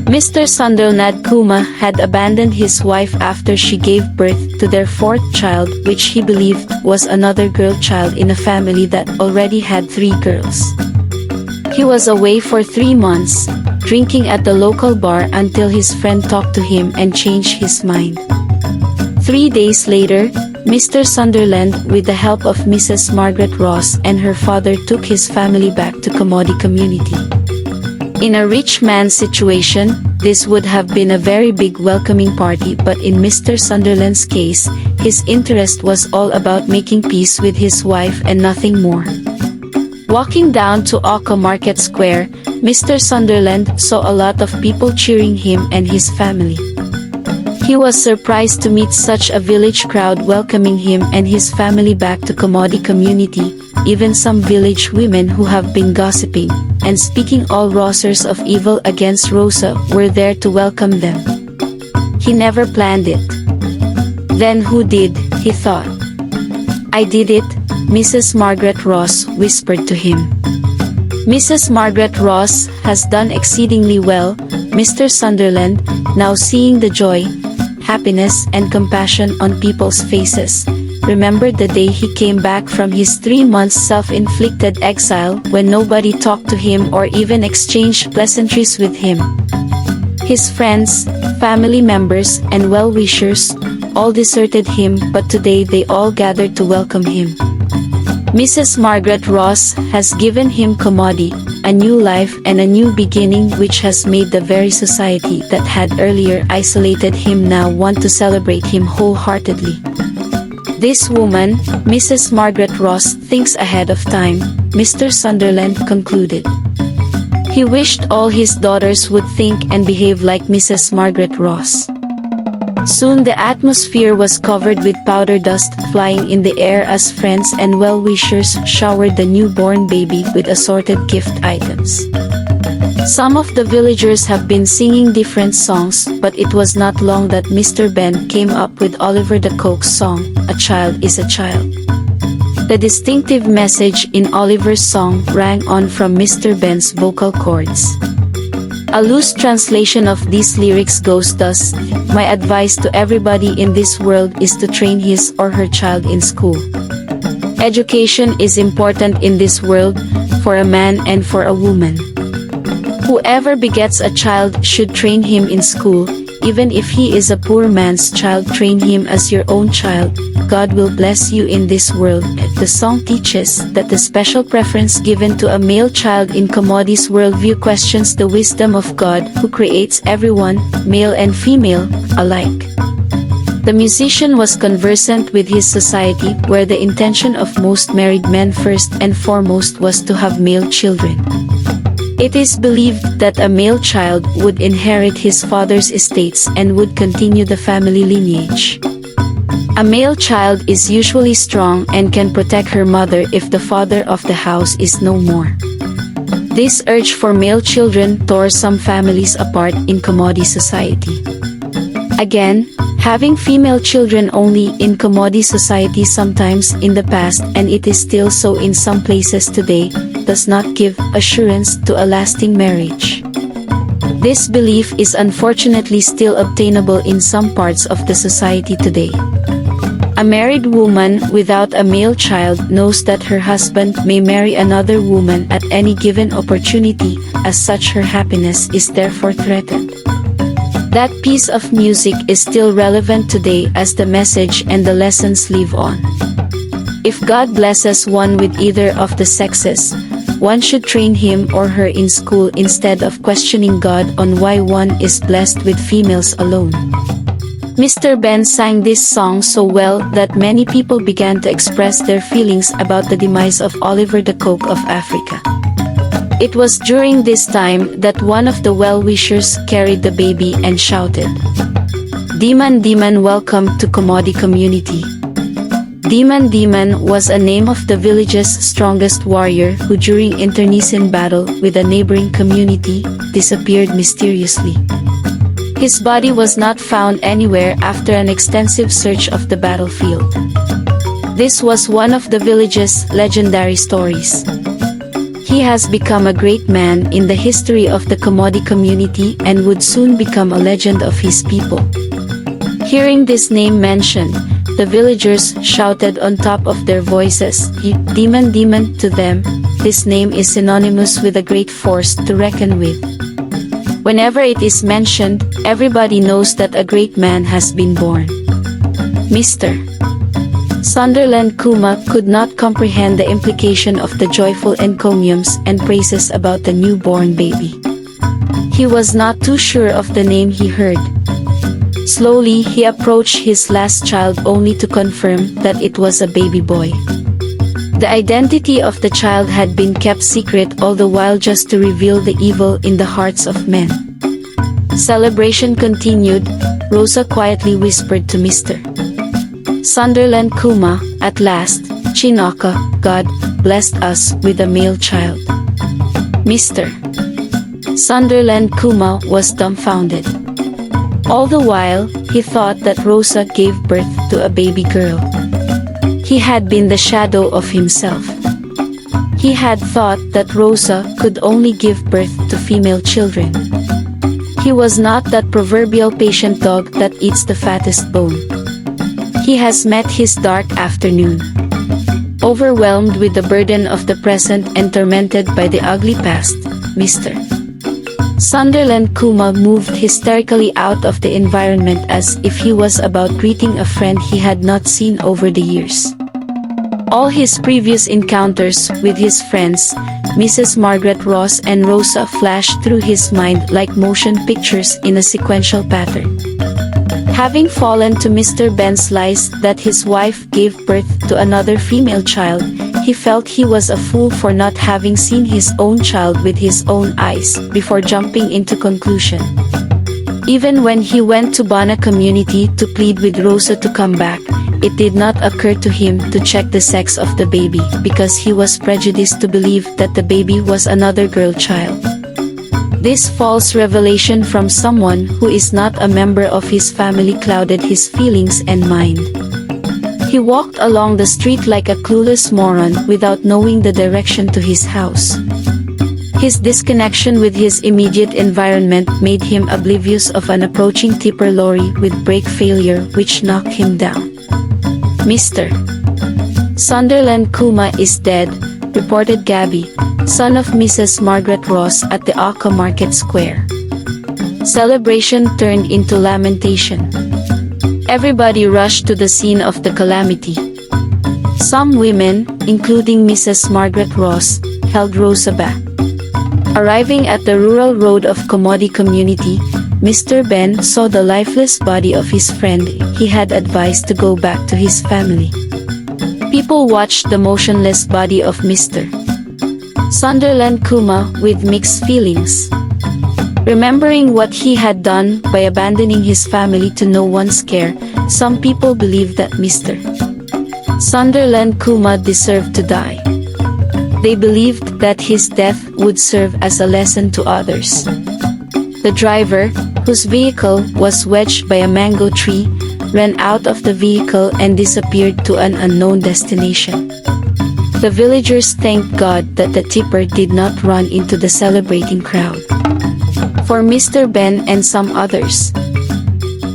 Mr. Sunderland Kuma had abandoned his wife after she gave birth to their fourth child, which he believed was another girl child in a family that already had 3 girls. He was away for 3 months, drinking at the local bar until his friend talked to him and changed his mind. 3 days later, Mr. Sunderland, with the help of Mrs. Margaret Ross and her father, took his family back to Komodi community. In a rich man's situation, this would have been a very big welcoming party, but in Mr. Sunderland's case, his interest was all about making peace with his wife and nothing more. Walking down to Oko Market Square, Mr. Sunderland saw a lot of people cheering him and his family. He was surprised to meet such a village crowd welcoming him and his family back to Komodi community. Even some village women who have been gossiping and speaking all rosters of evil against Rosa were there to welcome them. He never planned it. Then who did, he thought. I did it, Mrs. Margaret Ross whispered to him. Mrs. Margaret Ross has done exceedingly well, Mr. Sunderland, now seeing the joy, happiness and compassion on people's faces, remembered the day he came back from his 3 months self-inflicted exile when nobody talked to him or even exchanged pleasantries with him. His friends, family members and well-wishers all deserted him, but today they all gathered to welcome him. Mrs. Margaret Ross has given him Komodi, a new life and a new beginning, which has made the very society that had earlier isolated him now want to celebrate him wholeheartedly. This woman, Mrs. Margaret Ross, thinks ahead of time, Mr. Sunderland concluded. He wished all his daughters would think and behave like Mrs. Margaret Ross. Soon the atmosphere was covered with powder dust flying in the air as friends and well-wishers showered the newborn baby with assorted gift items. Some of the villagers have been singing different songs, but it was not long that Mr. Ben came up with Oliver the Coke's song, "A Child is a Child." The distinctive message in Oliver's song rang on from Mr. Ben's vocal cords. A loose translation of these lyrics goes thus: my advice to everybody in this world is to train his or her child in school. Education is important in this world, for a man and for a woman. Whoever begets a child should train him in school, even if he is a poor man's child, train him as your own child. God will bless you in this world. The song teaches that the special preference given to a male child in Komodi's worldview questions the wisdom of God, who creates everyone, male and female, alike. The musician was conversant with his society, where the intention of most married men first and foremost was to have male children. It is believed that a male child would inherit his father's estates and would continue the family lineage. A male child is usually strong and can protect her mother if the father of the house is no more. This urge for male children tore some families apart in Komodi society. Again, having female children only in Komodi society sometimes in the past, and it is still so in some places today, does not give assurance to a lasting marriage. This belief is unfortunately still obtainable in some parts of the society today. A married woman without a male child knows that her husband may marry another woman at any given opportunity, as such her happiness is therefore threatened. That piece of music is still relevant today as the message and the lessons live on. If God blesses one with either of the sexes, one should train him or her in school instead of questioning God on why one is blessed with females alone. Mr. Ben sang this song so well that many people began to express their feelings about the demise of Oliver the Coke of Africa. It was during this time that one of the well-wishers carried the baby and shouted, "Demon, Demon, welcome to Komodi community." Demon Demon was a name of the village's strongest warrior who during internecine battle with a neighboring community, disappeared mysteriously. His body was not found anywhere after an extensive search of the battlefield. This was one of the village's legendary stories. He has become a great man in the history of the Komodi community and would soon become a legend of his people. Hearing this name mentioned, the villagers shouted on top of their voices, "Demon, demon," to them. This name is synonymous with a great force to reckon with. Whenever it is mentioned, everybody knows that a great man has been born. Mr. Sunderland Kuma could not comprehend the implication of the joyful encomiums and praises about the newborn baby. He was not too sure of the name he heard. Slowly he approached his last child only to confirm that it was a baby boy. The identity of the child had been kept secret all the while just to reveal the evil in the hearts of men. Celebration continued. Rosa quietly whispered to Mr. Sunderland Kuma, "At last, Chinaka, God blessed us with a male child." Mr. Sunderland Kuma was dumbfounded. All the while, he thought that Rosa gave birth to a baby girl. He had been the shadow of himself. He had thought that Rosa could only give birth to female children. He was not that proverbial patient dog that eats the fattest bone. He has met his dark afternoon. Overwhelmed with the burden of the present and tormented by the ugly past, Mr. Sunderland Kuma moved hysterically out of the environment as if he was about greeting a friend he had not seen over the years. All his previous encounters with his friends, Mrs. Margaret Ross and Rosa, flashed through his mind like motion pictures in a sequential pattern. Having fallen to Mr. Ben's lies that his wife gave birth to another female child, he felt he was a fool for not having seen his own child with his own eyes before jumping into conclusion. Even when he went to Bana community to plead with Rosa to come back, it did not occur to him to check the sex of the baby because he was prejudiced to believe that the baby was another girl child. This false revelation from someone who is not a member of his family clouded his feelings and mind. He walked along the street like a clueless moron without knowing the direction to his house. His disconnection with his immediate environment made him oblivious of an approaching tipper lorry with brake failure which knocked him down. Mr. Sunderland Kuma is dead, reported Gabby, son of Mrs. Margaret Ross at the Aka Market Square. Celebration turned into lamentation. Everybody rushed to the scene of the calamity. Some women, including Mrs. Margaret Ross, held Rosa back. Arriving at the rural road of Komodi community, Mr. Ben saw the lifeless body of his friend he had advised to go back to his family. People watched the motionless body of Mr. Sunderland Kuma with mixed feelings. Remembering what he had done by abandoning his family to no one's care, some people believed that Mr. Sunderland Kuma deserved to die. They believed that his death would serve as a lesson to others. The driver, whose vehicle was wedged by a mango tree, ran out of the vehicle and disappeared to an unknown destination. The villagers thanked God that the tipper did not run into the celebrating crowd. For Mr. Ben and some others,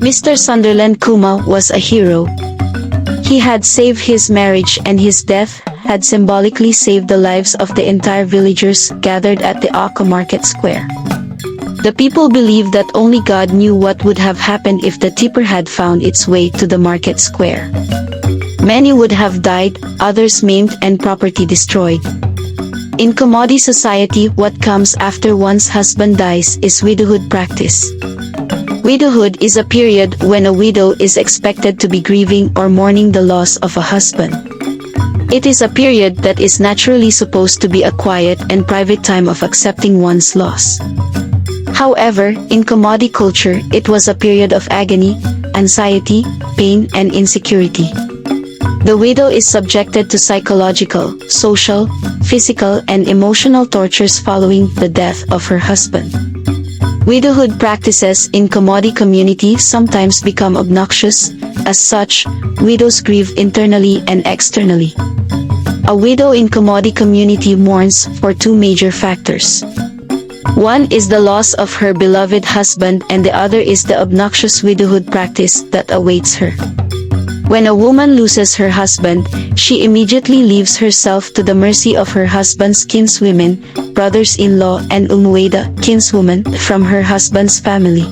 Mr. Sunderland Kuma was a hero. He had saved his marriage and his death had symbolically saved the lives of the entire villagers gathered at the Aka Market Square. The people believed that only God knew what would have happened if the tipper had found its way to the market square. Many would have died, others maimed and property destroyed. In Komodi society, what comes after one's husband dies is widowhood practice. Widowhood is a period when a widow is expected to be grieving or mourning the loss of a husband. It is a period that is naturally supposed to be a quiet and private time of accepting one's loss. However, in Komodi culture, it was a period of agony, anxiety, pain, and insecurity. The widow is subjected to psychological, social, physical, and emotional tortures following the death of her husband. Widowhood practices in Komodi community sometimes become obnoxious. As such, widows grieve internally and externally. A widow in Komodi community mourns for two major factors. One is the loss of her beloved husband and the other is the obnoxious widowhood practice that awaits her. When a woman loses her husband, she immediately leaves herself to the mercy of her husband's kinswomen, brothers-in-law and Umu-Ada, kinswoman, from her husband's family.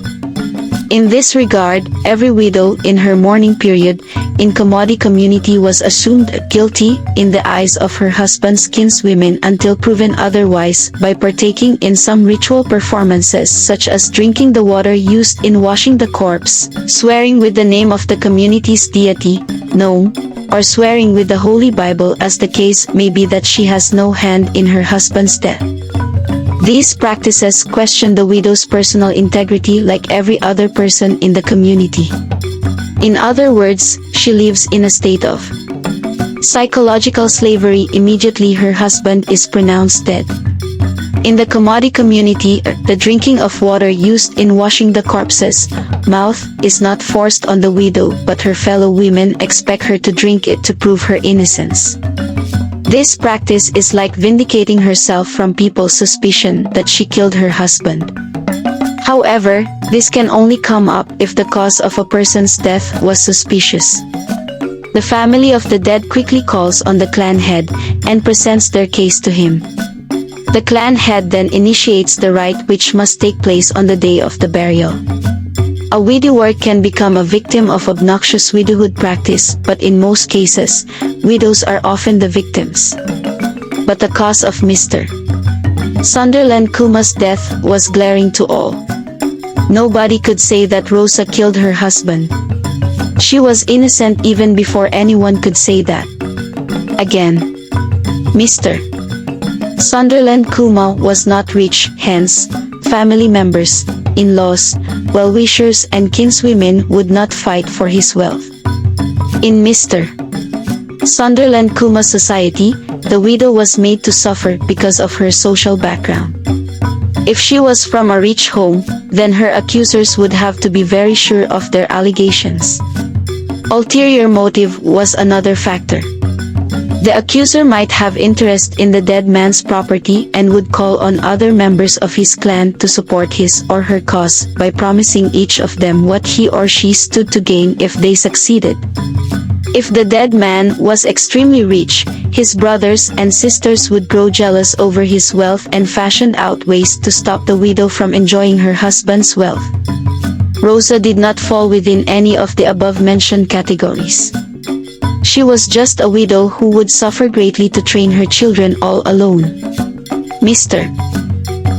In this regard, every widow in her mourning period in Komodi community was assumed guilty in the eyes of her husband's kinswomen until proven otherwise by partaking in some ritual performances such as drinking the water used in washing the corpse, swearing with the name of the community's deity, Nome, or swearing with the Holy Bible as the case may be that she has no hand in her husband's death. These practices question the widow's personal integrity like every other person in the community. In other words, she lives in a state of psychological slavery immediately her husband is pronounced dead. In the Komodi community, the drinking of water used in washing the corpse's mouth is not forced on the widow, but her fellow women expect her to drink it to prove her innocence. This practice is like vindicating herself from people's suspicion that she killed her husband. However, this can only come up if the cause of a person's death was suspicious. The family of the dead quickly calls on the clan head and presents their case to him. The clan head then initiates the rite which must take place on the day of the burial. A widower can become a victim of obnoxious widowhood practice, but in most cases, widows are often the victims. But the cause of Mr. Sunderland Kuma's death was glaring to all. Nobody could say that Rosa killed her husband. She was innocent even before anyone could say that. Again, Mr. Sunderland Kuma was not rich, hence, family members, in-laws, well-wishers and kinswomen would not fight for his wealth. In Mr. Sunderland Kuma's society, the widow was made to suffer because of her social background. If she was from a rich home, then her accusers would have to be very sure of their allegations. Ulterior motive was another factor. The accuser might have interest in the dead man's property and would call on other members of his clan to support his or her cause by promising each of them what he or she stood to gain if they succeeded. If the dead man was extremely rich, his brothers and sisters would grow jealous over his wealth and fashioned out ways to stop the widow from enjoying her husband's wealth. Rosa did not fall within any of the above-mentioned categories. She was just a widow who would suffer greatly to train her children all alone. Mr.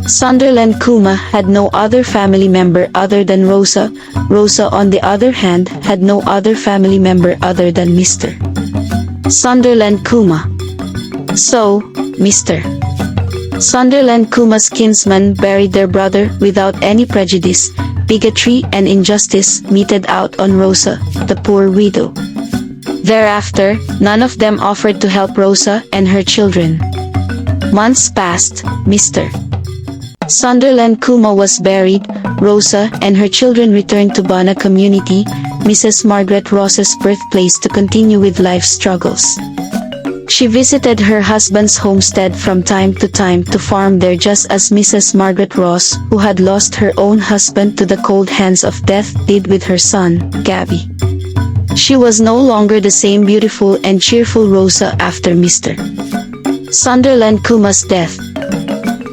Sunderland Kuma had no other family member other than Rosa. Rosa, on the other hand, had no other family member other than Mr. Sunderland Kuma. So, Mr. Sunderland Kuma's kinsmen buried their brother without any prejudice, bigotry and injustice meted out on Rosa, the poor widow. Thereafter, none of them offered to help Rosa and her children. Months passed, Mr. Sunderland Kuma was buried, Rosa and her children returned to Bana community, Mrs. Margaret Ross's birthplace to continue with life's struggles. She visited her husband's homestead from time to time to farm there just as Mrs. Margaret Ross, who had lost her own husband to the cold hands of death, did with her son, Gabby. She was no longer the same beautiful and cheerful Rosa after Mr. Sunderland Kuma's death.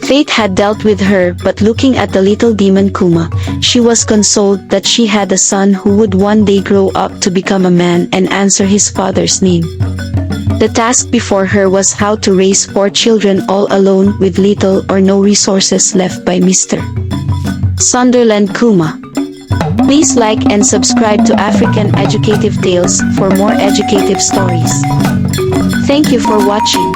Fate had dealt with her, but looking at the little demon Kuma, she was consoled that she had a son who would one day grow up to become a man and answer his father's name. The task before her was how to raise 4 children all alone with little or no resources left by Mr. Sunderland Kuma. Please like and subscribe to African Educative Tales for more educative stories. Thank you for watching.